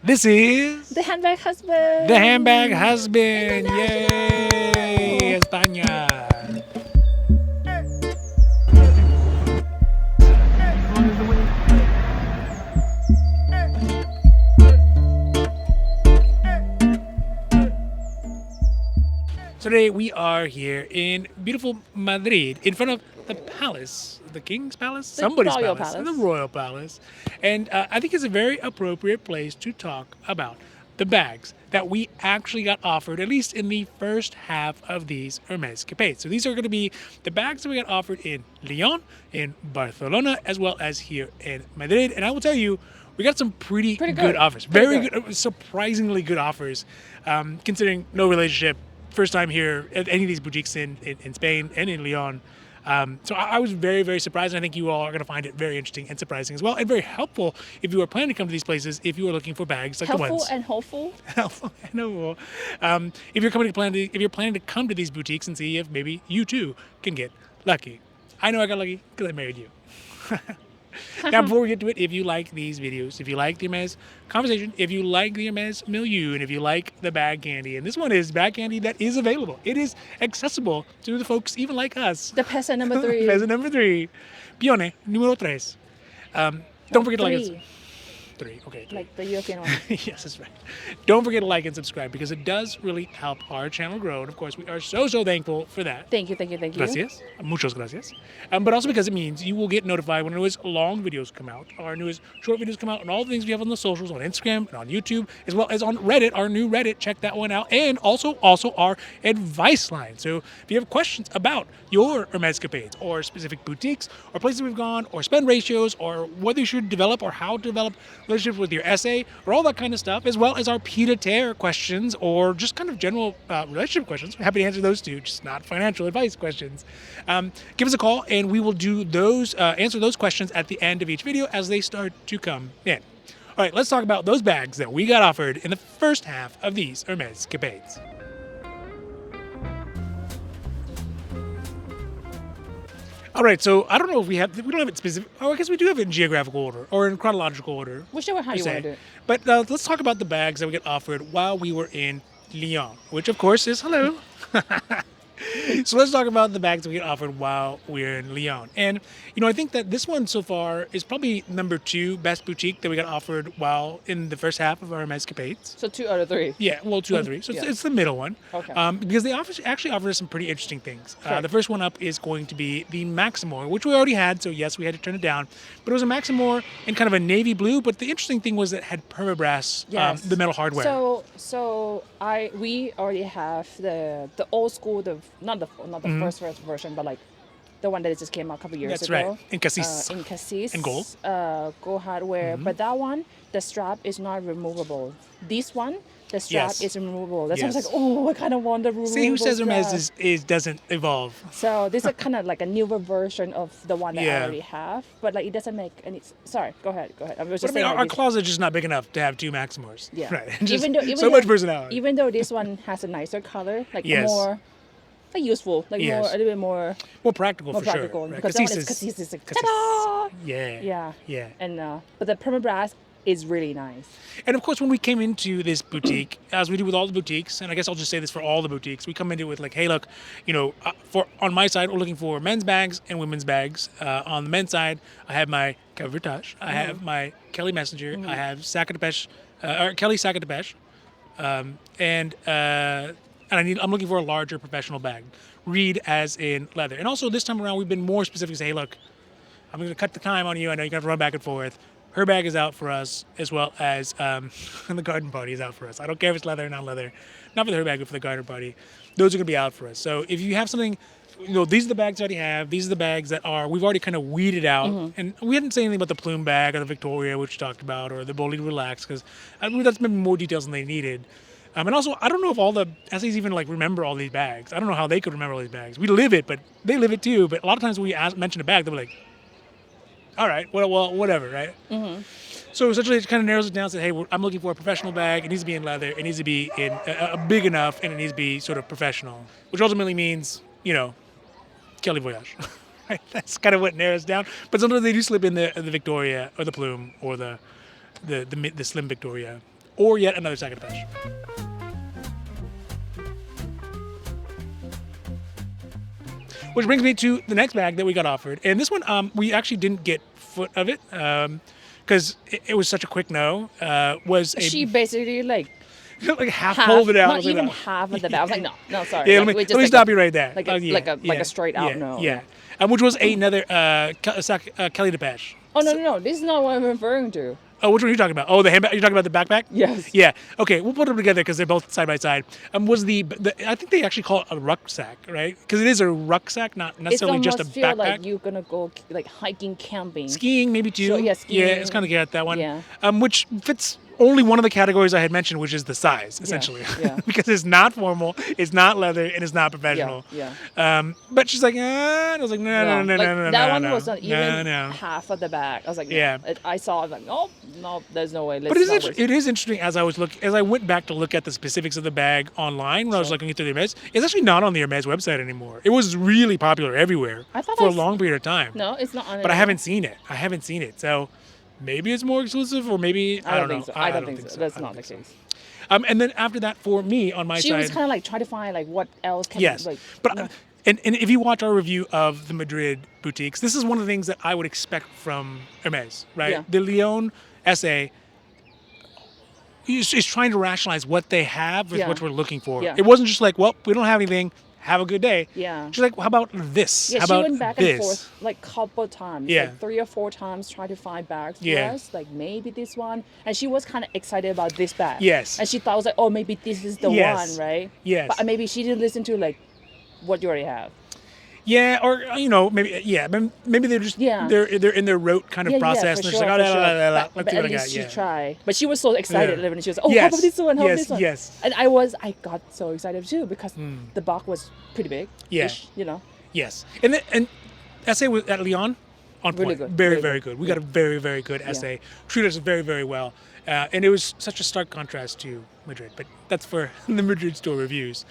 This is The Handbag Husband. the Handbag Husband. Yay, España. Today we are here in beautiful Madrid, in front of the palace, the King's Palace, somebody's Royal palace, Palace. the Royal Palace, and I think it's a very appropriate place to talk about the bags that we actually got offered, at least in the first half of these Hermes capades. So these are going to be the bags that we got offered in Lyon, in Barcelona, as well as here in Madrid. And I will tell you, we got some pretty good offers, very good, surprisingly good offers, considering no relationship. First time here at any of these boutiques in Spain and in Lyon. So I was very, very surprised, and I think you all are going to find it very interesting and surprising as well, and very helpful if you are planning to come to these places, if you are looking for bags like the ones. Helpful and hopeful. Helpful and hopeful. If you're planning to come to these boutiques and see if maybe you too can get lucky. I know I got lucky because I married you. Now, before we get to it, if you like these videos, if you like the Hermes conversation, if you like the Hermes milieu, and if you like the bag candy, and this one is bag candy that is available. It is accessible to the folks even like us. The peasant number 3. Peasant number 3. Pione número 3. Don't forget to like it. 3. Okay. 3. Like the European one. Yes, that's right. Don't forget to like and subscribe because it does really help our channel grow. And of course, we are so thankful for that. Thank you. Gracias. Muchas gracias. But also because it means you will get notified when our newest long videos come out, our newest short videos come out, and all the things we have on the socials, on Instagram and on YouTube, as well as on Reddit, our new Reddit. Check that one out. And also our advice line. So if you have questions about your Hermes capades or specific boutiques or places we've gone or spend ratios or whether you should develop or how to develop relationships with your essay or all that kind of stuff, as well as our pied-à-terre questions or just kind of general relationship questions. We're happy to answer those too, just not financial advice questions. Give us a call and we will do those, answer those questions at the end of each video as they start to come in. All right, let's talk about those bags that we got offered in the first half of these Hermes capades. All right, so I don't know if we don't have it specific. Oh, I guess we do have it in geographical order or in chronological order. Whichever how you want to do it. But let's talk about the bags that we get offered while we were in Lyon, which of course is hello. So let's talk about the bags that we get offered while we're in Lyon. And, I think that this one so far is probably number 2 best boutique that we got offered while in the first half of our Hermes capades. So 2 out of 3. Yeah, well, 2 out of 3. So it's the middle one. Okay. Because they actually offered us some pretty interesting things. Sure. The first one up is going to be the Maximor, which we already had, so yes, we had to turn it down. But it was a Maximor in kind of a navy blue, but the interesting thing was that it had permabrass, the metal hardware. So we already have the old school, not the first version, but like the one that just came out a couple years That's ago. right. In cassis. In cassis. And gold. Gold hardware. But that one, the strap is not removable. This one, the strap is removable. That's why I was like, oh, I kind of want the removable. See, who says strap. Hermes doesn't evolve? So this is kind of like a newer version of the one that I already have, but like it doesn't make any. Sorry, go ahead. I was just saying. Our closet is just not big enough to have 2 Maximors. Yeah. Right. Just even so much personality. Even though this one has a nicer color, like more. Like useful, like a little bit more practical for sure. Right? Because that one is cassis is like, ta-da! Yeah. And but the permabrass is really nice. And of course, when we came into this boutique, as we do with all the boutiques, and I guess I'll just say this for all the boutiques, we come into it with like, hey, look, on my side, we're looking for men's bags and women's bags. On the men's side, I have my Cavertage, I have my Kelly Messenger, I have Kelly Sac à Dépêche, and I'm looking for a larger professional bag. Reed as in leather. And also this time around, we've been more specific. Say, hey, look, I'm going to cut the time on you. I know you're going to have to run back and forth. Her bag is out for us, as well as the garden party is out for us. I don't care if it's leather or not leather. Not for the her bag, but for the garden party. Those are going to be out for us. So if you have something, these are the bags I already have. These are the bags that we've already kind of weeded out. And we didn't say anything about the plume bag or the Victoria, which we talked about, or the Bolide Relax, because that's maybe more details than they needed. And also, I don't know if all the essays even remember all these bags. I don't know how they could remember all these bags. We live it, but they live it too. But a lot of times when we mention a bag, they'll be like, all right, well, whatever, right? Mm-hmm. So essentially, it kind of narrows it down. Said, hey, I'm looking for a professional bag. It needs to be in leather. It needs to be in big enough, and it needs to be sort of professional, which ultimately means, Kelly Voyage. Right? That's kind of what narrows down. But sometimes they do slip in the Victoria or the Plume or the Slim Victoria. or yet another sac à pêche. Which brings me to the next bag that we got offered. And this one, we actually didn't get foot of it because it was such a quick no. She basically like half pulled it out. Not even half of the bag. I was like, no, sorry. Yeah, like, let me stop you right there. Like a straight out no. Yeah. Which was another Kelly DePache. Oh, no. This is not what I'm referring to. Oh, which one are you talking about? Oh, the handbag. You're talking about the backpack? Yes. Yeah. Okay, we'll put them together because they're both side by side. Was the I think they actually call it a rucksack, right? Because it is a rucksack, not necessarily just a backpack. It almost feel like you're gonna go like hiking, camping, skiing, maybe too. So, yeah, skiing. Yeah, it's kind of get that one. Yeah. Which fits only one of the categories I had mentioned, which is the size, essentially. Yeah. Because it's not formal, it's not leather, and it's not professional. Yeah. But she's like, and I was like, no. That one was not even half of the bag. I was like, I saw it like, no, there's no way. But it is interesting as I went back to look at the specifics of the bag online when I was looking through the Hermes. It's actually not on the Hermes website anymore. It was really popular everywhere for a long period of time. No, it's not on it. But I haven't seen it. So maybe it's more exclusive, or maybe I don't know. So. I don't think so. That's not the case. And then after that, for me on my side, she was kind of like trying to find like what else can but. And if you watch our review of the Madrid boutiques, this is one of the things that I would expect from Hermes, right? Yeah. The Lyon SA is trying to rationalize what they have with what we're looking for. Yeah. It wasn't just like, well, we don't have anything. Have a good day. Yeah. She's like, well, how about this? Yeah, how she about went back this? and forth like couple times. Yeah. Like 3 or 4 times trying to find bags for us. Like maybe this one. And she was kind of excited about this bag. Yes. And she thought, was like, oh, maybe this is the one, right? Yes. But maybe she didn't listen to like what you already have. Yeah, or maybe they're just they're in their rote kind of process. For and sure, let's see what I But got. at least she tried. But she was so excited when she was like, oh, yes. how about this one? How about this one? Yes. And I got so excited too because the box was pretty big. Yeah. You know. Yes. And SA was at Lyon on point. Really good. Very good. We got a very, very good SA. Treated us very, very well. And it was such a stark contrast to Madrid, but that's for the Madrid store reviews.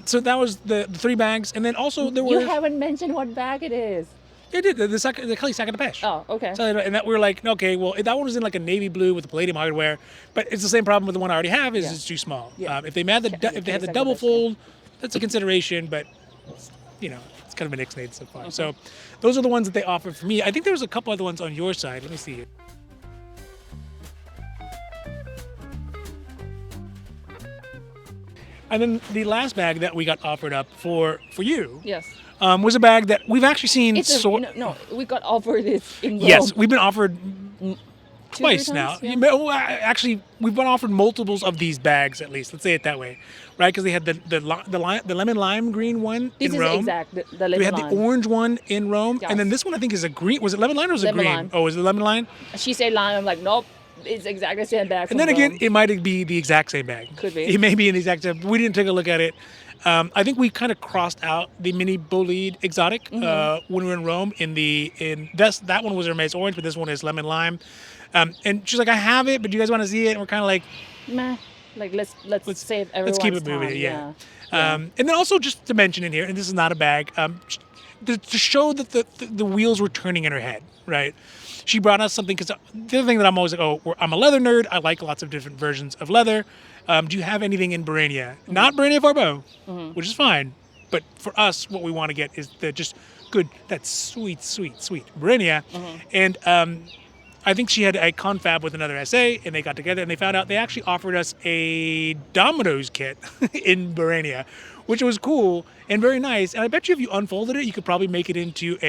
So that was the 3 bags, and then also there were. You haven't mentioned what bag it is. Yeah, I did the Kelly sac à pêche. Oh, okay. So and that we were like, okay, well that one was in like a navy blue with the palladium hardware, but it's the same problem with the one I already have is it's too small. Yeah. If they had the double fold, that's a consideration, but it's kind of an ixnay so far. So those are the ones that they offered for me. I think there was a couple other ones on your side. Let me see here. And then the last bag that we got offered up for you, was a bag that we've actually seen. We got offered it in Rome. Yes, we've been offered twice 2-3 now. times, Well, actually, we've been offered multiples of these bags at least. Let's say it that way, right? Because they had the lemon lime green one in Rome. The lemon We had lime. the orange one in Rome, Yes. and then this one I think is a green. Was it lemon lime or was it Lemon green? lime. Oh, was it lemon lime? She said lime. I'm like, nope. It's exactly the same bag. And then again, it might be the exact same bag. Could be. It may be in the exact same. We didn't take a look at it. I think we kind of crossed out the mini bolide exotic when we were in Rome. That one was Hermes orange, but this one is lemon lime. And she's like, I have it, but do you guys want to see it? And we're kind of like, meh. Like let's save everyone's let's keep it moving. time. Yeah. And then also just to mention in here, and this is not a bag, to show that the wheels were turning in her head, right? She brought us something, because the other thing that I'm always like, I'm a leather nerd. I like lots of different versions of leather. Do you have anything in Barenia? Not Barenia Farbeau, which is fine. But for us, what we want to get is that sweet Barenia. And I think she had a confab with another SA, and they got together, and they found out they actually offered us a Domino's kit in Barenia, which was cool and very nice. And I bet you if you unfolded it, you could probably make it into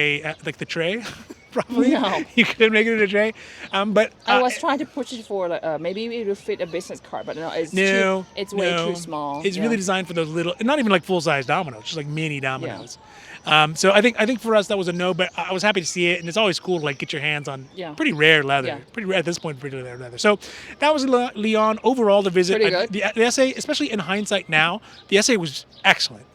like the tray. Probably. No. You could make it in a tray. But I was trying to push it for maybe it would fit a business card, but no, it's way too small. It's really designed for those little, not even like full-size dominoes, just like mini dominoes. So I think for us that was a no, but I was happy to see it, and it's always cool to like get your hands on pretty rare leather. Yeah. Pretty rare at this point, pretty rare leather. So that was Lyon. Overall, the visit, Pretty good. the SA, especially in hindsight now, the SA was excellent.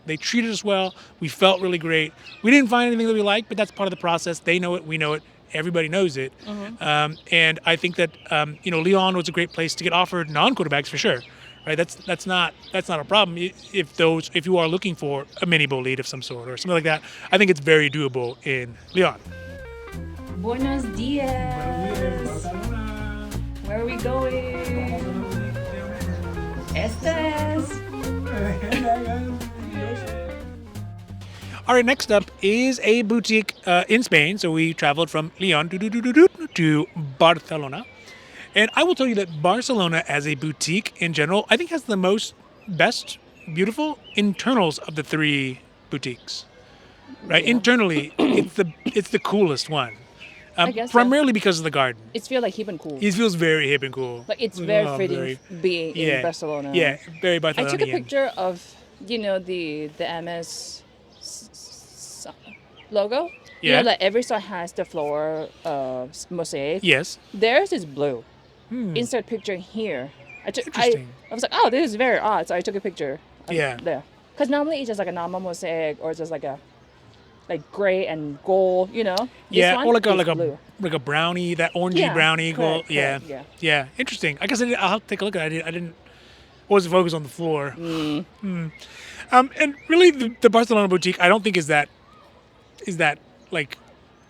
They treated us well. We felt really great. We didn't find anything that we liked, but that's part of the process. They know it. We know it. Everybody knows it. And I think that Lyon was a great place to get offered non-quarter bags for sure. Right, that's not a problem if you are looking for a mini bolide of some sort or something like that. I think it's very doable in Lyon. Buenos dias. Where are we going? Estes. All right, next up is a boutique in Spain. So we traveled from Leon to Barcelona. And I will tell you that Barcelona as a boutique in general, I think has the best, beautiful internals of the three boutiques. Right? Yeah. Internally, it's the coolest one. I guess so. Primarily because of the garden. It feels like hip and cool. It feels very hip and cool. Like it's very Oh, fitting being in Barcelona. Yeah, very I Barcelona. took a picture of the Hermes logo. Yeah. Like every store has the floor mosaic. Yes. Theirs is blue. Insert picture here. Interesting. I was like, oh, this is very odd. So I took a picture. Yeah. There. Because normally it's just like a normal mosaic or just like a gray and gold, This Yeah, one or like is blue. a brownie, that orangey brownie gold. Correct, Yeah. yeah. Interesting. I guess I'll have to take a look at it. I didn't wasn't focused on the floor. And really the Barcelona boutique I don't think is that like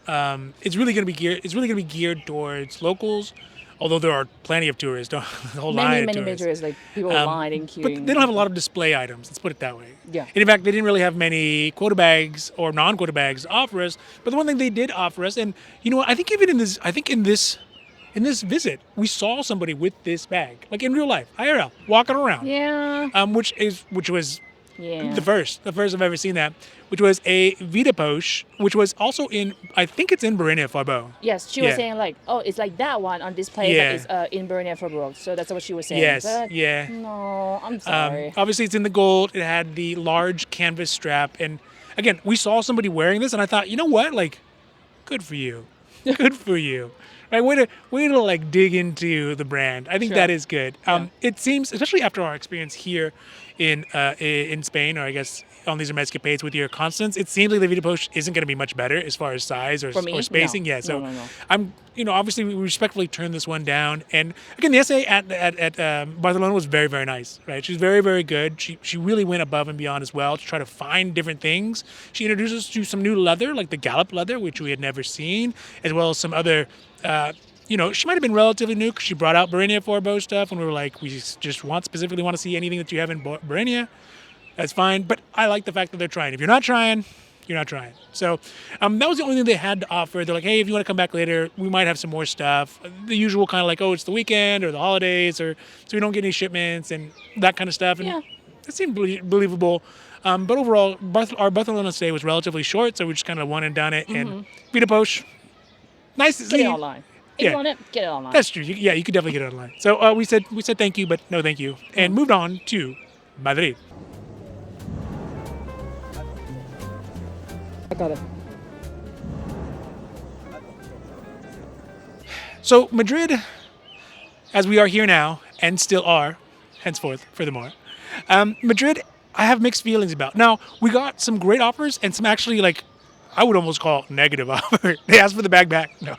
it's really going to be geared towards locals. Although there are plenty of tourists, the whole line of Many tourists. majors, like people lining, queuing. But they don't have a lot of display items. Let's put it that way. Yeah. And in fact, they didn't really have many quota bags or non-quota bags to offer us. But the one thing they did offer us, and you know what? I think in this visit, we saw somebody with this bag, like in real life, IRL, walking around. Yeah. Which was Yeah. the first I've ever seen that, which was a Vita Poche, which was also I think it's in Barinia Farbeau. Yes, she was saying like, oh, it's like that one on display, Yeah. but it's in Barinia Farbeau. So that's what she was saying. Yes, But yeah. No, I'm sorry. Obviously, it's in the gold. It had the large canvas strap, and again, we saw somebody wearing this, and I thought, you know what, like, good for you, good for you. Right, way to like dig into the brand. I think Sure. that is good. Yeah. It seems, especially after our experience here in Spain, or I guess on these Hermès escapades with your Constance, it seems like the Vita Poche isn't going to be much better as far as size or, For me? or spacing. No. Yeah, so No. I'm, obviously we respectfully turned this one down. And again, the essay at Barcelona was very, very nice. Right, she's very, very good. She really went above and beyond as well to try to find different things. She introduced us to some new leather, like the Gallop leather, which we had never seen, as well as some other. She might have been relatively new because she brought out Barinia Farbeau stuff, and we were like, we just specifically want to see anything that you have in Barinia. That's fine, but I like the fact that they're trying. If you're not trying, you're not trying. So that was the only thing they had to offer. They're like, hey, if you want to come back later, we might have some more stuff. The usual kind of like, oh, it's the weekend or the holidays, or so we don't get any shipments and that kind of stuff. And Yeah. it seemed believable. But overall, our Barcelona stay was relatively short, so we just kind of one and done it. And Vita Poche, nice to Get see. it online. If you want it, get it online. That's true. You could definitely get it online. So we said thank you, but no thank you, and moved on to Madrid. I got it. So Madrid, as we are here now, and still are, henceforth, furthermore, Madrid, I have mixed feelings about. Now, we got some great offers and some actually, like, I would almost call negative offers. They asked for the bag back. No.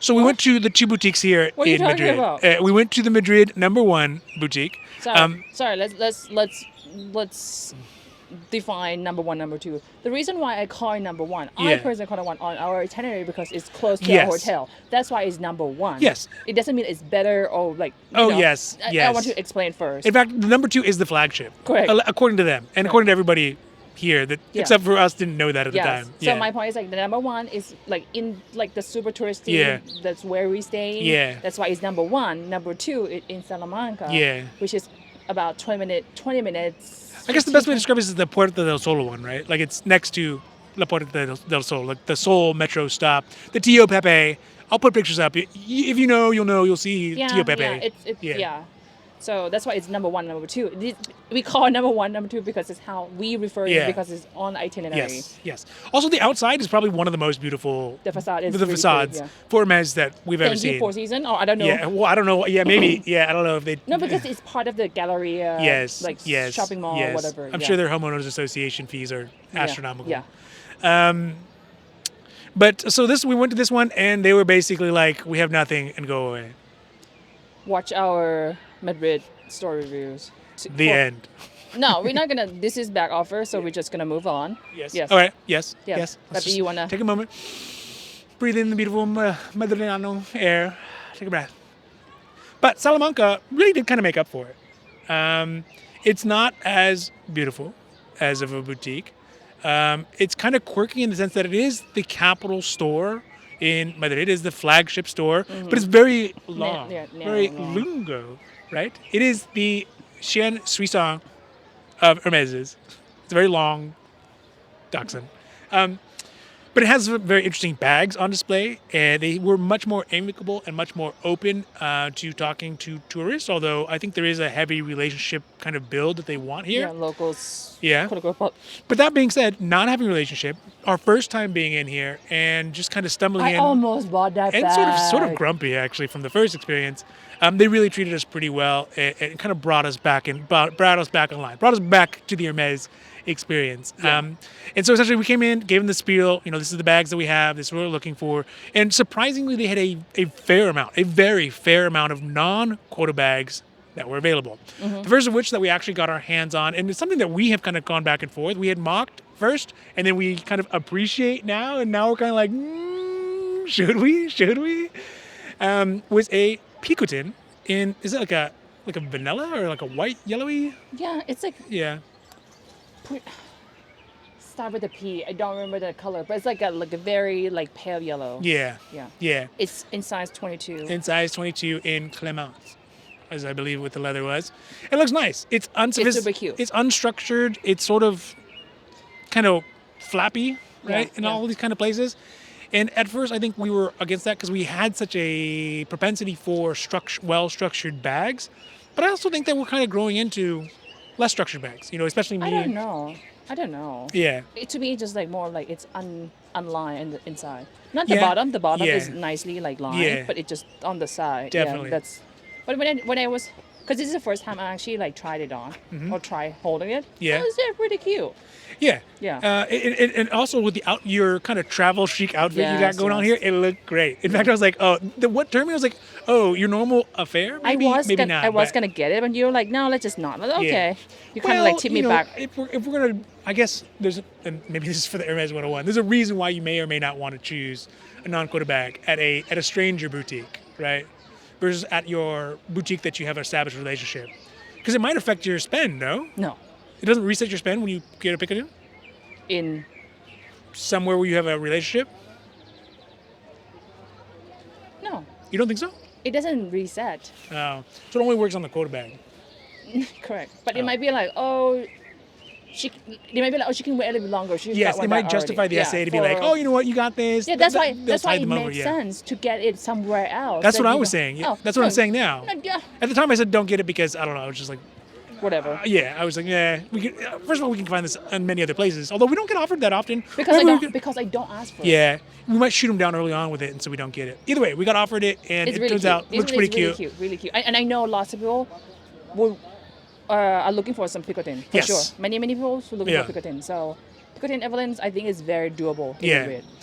So we went to the two boutiques here What are you in talking Madrid. about? We went to the Madrid #1 boutique. Sorry. Let's define #1, #2. The reason why I call it #1, I Yeah. personally call it one on our itinerary because it's close to Yes. our hotel. That's why it's #1. Yes. It doesn't mean it's better or like. Yes, I yes. want to explain first. In fact, the #2 is the flagship. Correct. According to them, and according to everybody here, that Yeah. except for us, didn't know that at the Yes. time. So my point is like the #1 is like in like the super touristy. Yeah. That's where we stay. Yeah. That's why it's #1. #2 is in Salamanca. Yeah. Which is about 20 minutes. I guess the best way to describe it is the Puerta del Sol one, right? Like it's next to La Puerta del Sol, like the Sol metro stop, the Tío Pepe. I'll put pictures up. If you know, you'll see Tío Pepe. Yeah. So that's why it's #1, #2. We call it #1, #2 because it's how we refer Yeah. it because it's on itinerary. Yes. Also, the outside is probably one of the most beautiful. The facade is the really facades pretty, for Hermes that we've ever Thank you, seen. Four Seasons. Oh, I don't know. Yeah. Well, I don't know. Yeah, maybe. Yeah, I don't know if they. No, because it's part of the Galleria. Yes. Like yes. shopping mall yes. or whatever. I'm sure their homeowners association fees are astronomical. Yeah. But so we went to this one and they were basically like, we have nothing and go away. Watch our Madrid store reviews. The end. No, we're not gonna. This is back offer, so we're just gonna move on. Yes. Yes. All right. Yes. Yes. Yes. But Let's do just you wanna take a moment, breathe in the beautiful Madrileno air, take a breath. But Salamanca really did kind of make up for it. It's not as beautiful as of a boutique. It's kind of quirky in the sense that it is the capital store in Madrid. It is the flagship store, but it's very long, very long. lungo, right? It is the chien suisson of Hermes's. It's a very long dachshund. But it has very interesting bags on display, and they were much more amicable and much more open to talking to tourists, although I think there is a heavy relationship kind of build that they want here. Yeah, locals. Yeah. But that being said, not having a relationship, our first time being in here and just kind of stumbling I in. almost bought that and bag. sort of grumpy, actually, from the first experience. They really treated us pretty well and kind of brought us back online, brought us back to the Hermes experience. Yeah. And so essentially we came in, gave them the spiel, this is the bags that we have, this is what we're looking for. And surprisingly, they had a very fair amount of non-quota bags that were available. The first of which that we actually got our hands on, and it's something that we have kind of gone back and forth. We had mocked first, and then we kind of appreciate now, and now we're kind of like, should we? Was a Picotin is it like a vanilla or like a white, yellowy? Yeah, it's like Yeah. start with a P. I don't remember the color, but it's like a very like pale yellow. Yeah. Yeah. Yeah. It's in size 22. In size 22 in Clemence, as I believe what the leather was. It looks nice. It's super cute. It's unstructured. It's sort of kind of flappy, right? In all these kind of places. And at first, I think we were against that because we had such a propensity for well-structured bags. But I also think that we're kind of growing into less structured bags, especially me. I don't know. Yeah. To me, it's just like more like it's unlined in the inside. Not the bottom. The bottom is nicely like lined, but it just on the side. Definitely. Yeah, But when I was, because this is the first time I actually like tried it on or try holding it. Yeah. It was pretty cute. Yeah. Yeah. And also with your kind of travel chic outfit you got going on here, it looked great. In fact, I was like, what term? I was like, your normal affair? Maybe not. I was gonna get it, but you were like, no, let's just not. Like, okay. You kind of like tip me back. If we're gonna, I guess and maybe this is for the Hermes 101. There's a reason why you may or may not want to choose a non-quota bag at a stranger boutique, right? Versus at your boutique that you have an established relationship, because it might affect your spend. No. It doesn't reset your spend when you get a Picotin? In somewhere where you have a relationship? No. You don't think so? It doesn't reset. Oh. So it only works on the quota bag. Correct. But it might be like, she can wait a little bit longer. Yes, it might justify the essay to be like, you know what, you got this. Yeah, that's why it makes sense to get it somewhere else. That's what I was saying. Yeah. That's what I'm saying now. Yeah. At the time I said don't get it because, I don't know, I was just like, whatever. I was like, first of all, we can find this in many other places, although we don't get offered that often. Because I don't ask for it. Yeah, we might shoot them down early on with it, and so we don't get it. Either way, we got offered it, and it turns out it looks pretty cute. Really cute. And I know lots of people are looking for some Picotin, for sure. Many people are looking for Picotin. So Picotin Evelyn's, I think, is very doable.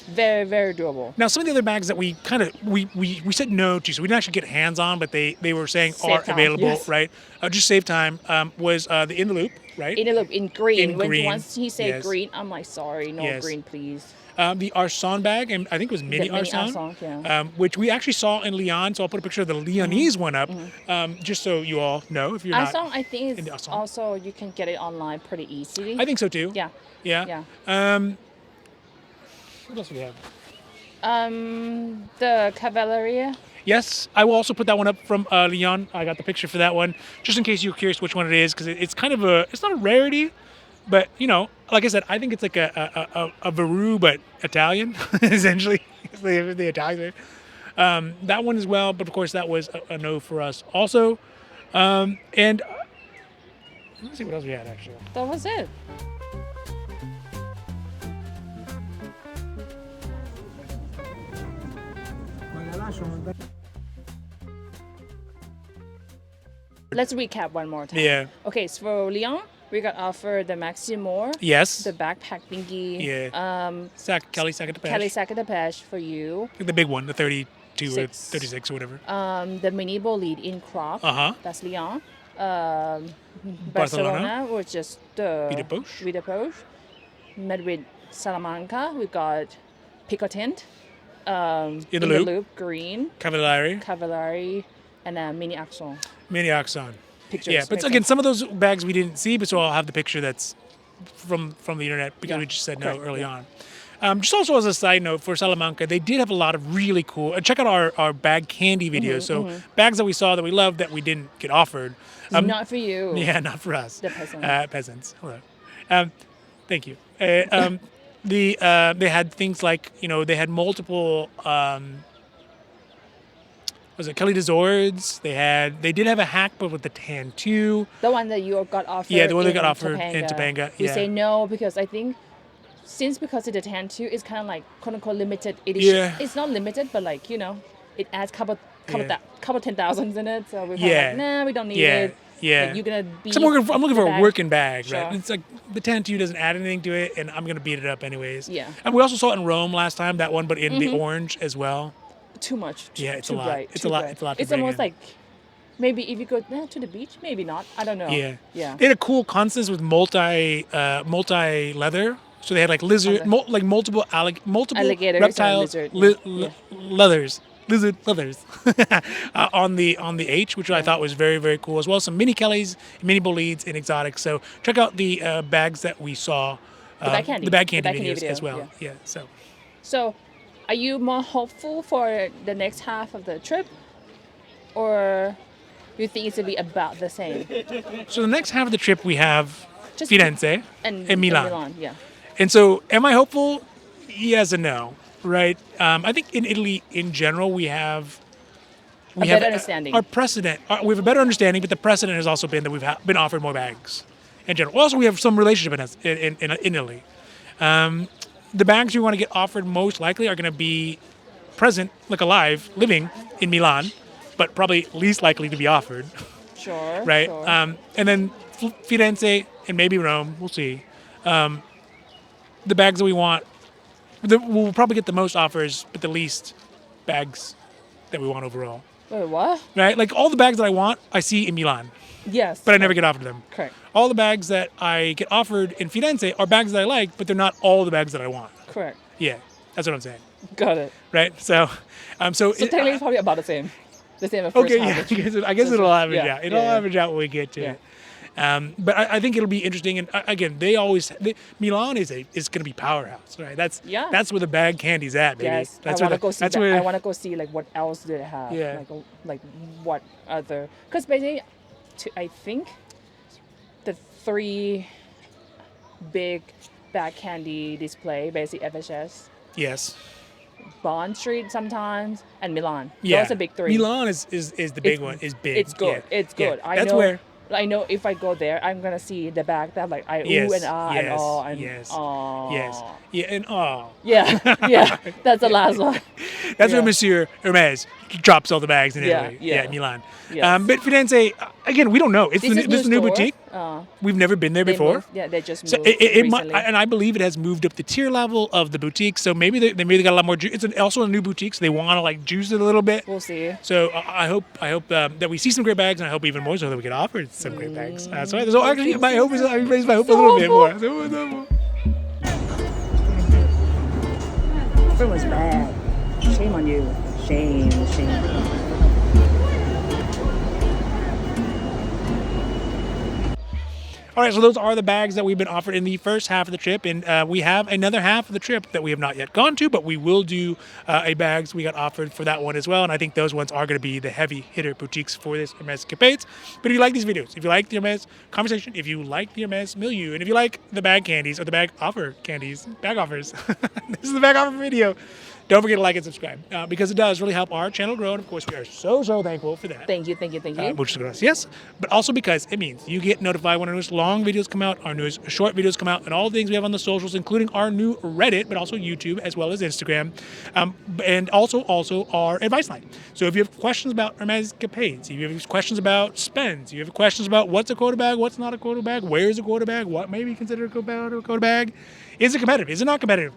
Very, very doable. Now, some of the other bags that we kind of we said no to, so we didn't actually get hands on, but they were saying are available, right? Just save time. Was the In the Loop, right? In the Loop in green. Green. Once he said green, I'm like, sorry, no green, please. The Arsan bag, and I think it was mini Arsan, which we actually saw in Lyon. So I'll put a picture of the Lyonese one up, just so you all know if you're not. Arsan, I think it's also you can get it online pretty easily. I think so too. Yeah. What else do we have? The Cavalleria. Yes, I will also put that one up from Lyon. I got the picture for that one, just in case you're curious which one it is, because it's kind of it's not a rarity, but like I said, I think it's like a Veru but Italian, essentially. the Italian. That one as well, but of course that was a no for us also. And let's see what else we had actually. That was it. Let's recap one more time. Yeah. Okay, so for Lyon, we got offered the Maximore. Yes. The backpack thingy. Yeah. Kelly Sac de Pêche. Kelly Sac de Pêche for you. The big one, the 32 or 36 or whatever. The mini bolide in crop. That's Lyon. Barcelona, which is the Vie de Poche. Madrid, Salamanca, we got Picotins. In the Loop, green. Cavallari. and a mini axle. Mini Oxon. Pictures. Yeah, but again, some of those bags we didn't see, but so I'll have the picture that's from the internet because we just said no early on. Just also as a side note, for Salamanca, they did have a lot of really cool. Check out our bag candy videos. Bags that we saw that we loved that we didn't get offered. Not for you. Yeah, not for us. The peasants. Peasants. Hello. Thank you. They had things like they had multiple. Was it Kelly Dezords? They did have a hack, but with the tan too. The one that you got offered. Yeah, the one that got offered in Topanga. We say no because I think because it's a tan too, it's kind of like quote unquote limited edition. Yeah. It's not limited, but like it adds couple 10,000s in it. So we're kind of like, nah, we don't need it. Yeah. Like, you're gonna be. So I'm looking for a working bag, sure. right? It's like the tan too doesn't add anything to it, and I'm gonna beat it up anyways. Yeah. And we also saw it in Rome last time, that one, but in the orange as well. Too much. It's too a lot. Bright, It's a lot. It's a lot. To it's almost like maybe if you go to the beach, maybe not. I don't know. Yeah. Yeah. They had a cool Constance with multi leather. So they had like lizard, multiple alligators reptile lizard, leathers. Lizard leathers on the H, which I thought was very, very cool as well. Some mini Kellys, mini Bolides, and exotics. So check out the bags that we saw, the bag candy videos video, as well. Yeah. So, are you more hopeful for the next half of the trip, or you think it's gonna be about the same? So the next half of the trip we have Just Firenze and Milan. Yeah. And so, am I hopeful? Yes and no. Right. I think in Italy, in general, we have a better understanding. Our precedent. We have a better understanding, but the precedent has also been that we've been offered more bags in general. Also, we have some relationship in Italy. The bags we want to get offered most likely are going to be present, like alive, living in Milan, but probably least likely to be offered. Sure. Right. Sure. And then Firenze and maybe Rome. We'll see. The bags that we want. We'll probably get the most offers, but the least bags that we want overall. Wait, what? Right? Like all the bags that I want, I see in Milan, Yes. but I never get offered them. Correct. All the bags that I get offered in Firenze are bags that I like, but they're not all the bags that I want. Correct. Yeah, that's what I'm saying. Got it. Right? So technically, it's probably about the same. The same at first. Okay, yeah. I guess it'll average out. It'll average out when we get to it. But I think it'll be interesting. And again, Milan is going to be powerhouse, right? That's where the bag candy's at, baby. Yes, that's I want to go see that. I want to go see like what else do they have? Yeah. Like what other? Because basically, I think the three big bag candy display, basically FHS. Yes. Bond Street sometimes, and Milan. Yeah. Those are big three. Milan is the big one. Is big. It's good. Yeah. It's good. Yeah. I know if I go there, I'm gonna see the bag that like ooh and ah and oh and yeah and oh yeah that's the last one. That's where Monsieur Hermes drops all the bags in Italy. Yeah. Milan. Yes. But Firenze, again, we don't know. It's this new boutique. We've never been there before. They just moved. So recently. and I believe it has moved up the tier level of the boutique. So maybe they got a lot more. It's also a new boutique, so they want to like juice it a little bit. We'll see. So I hope that we see some great bags, and I hope even more so that we get offered some great bags. So actually, my hope is I raised my hope a little bit more. It was bad. Shame on you. Shame. All right, so those are the bags that we've been offered in the first half of the trip, and we have another half of the trip that we have not yet gone to, but we will do a bags we got offered for that one as well, and I think those ones are going to be the heavy hitter boutiques for this Hermes Capades. But if you like these videos, if you like the Hermes conversation, if you like the Hermes milieu, and if you like the bag candies or the bag offer candies, bag offers, this is the bag offer video. Don't forget to like and subscribe because it does really help our channel grow. And of course, we are so thankful for that. Thank you. Muchas gracias. But also because it means you get notified when our newest long videos come out, our newest short videos come out, and all the things we have on the socials, including our new Reddit, but also YouTube as well as Instagram, and also our advice line. So if you have questions about Hermes Capades, if you have questions about spends, if you have questions about what's a quota bag, what's not a quota bag, where is a quota bag, what may be considered a quota bag, is it competitive, is it not competitive?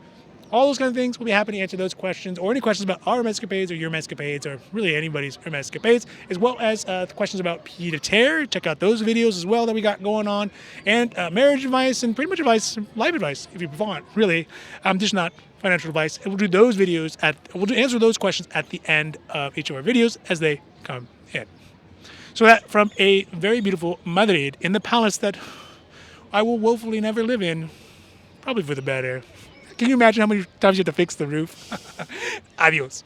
All those kind of things, we'll be happy to answer those questions or any questions about our Hermes Capades or your Hermes Capades or really anybody's Hermes Capades, as well as questions about pied-à-terre. Check out those videos as well that we got going on, and marriage advice and pretty much advice, life advice if you want, really. Just not financial advice. And we'll do those videos we'll answer those questions at the end of each of our videos as they come in. So that from a very beautiful Madrid in the palace that I will woefully never live in, probably for the better. Can you imagine how many times you have to fix the roof? Adios.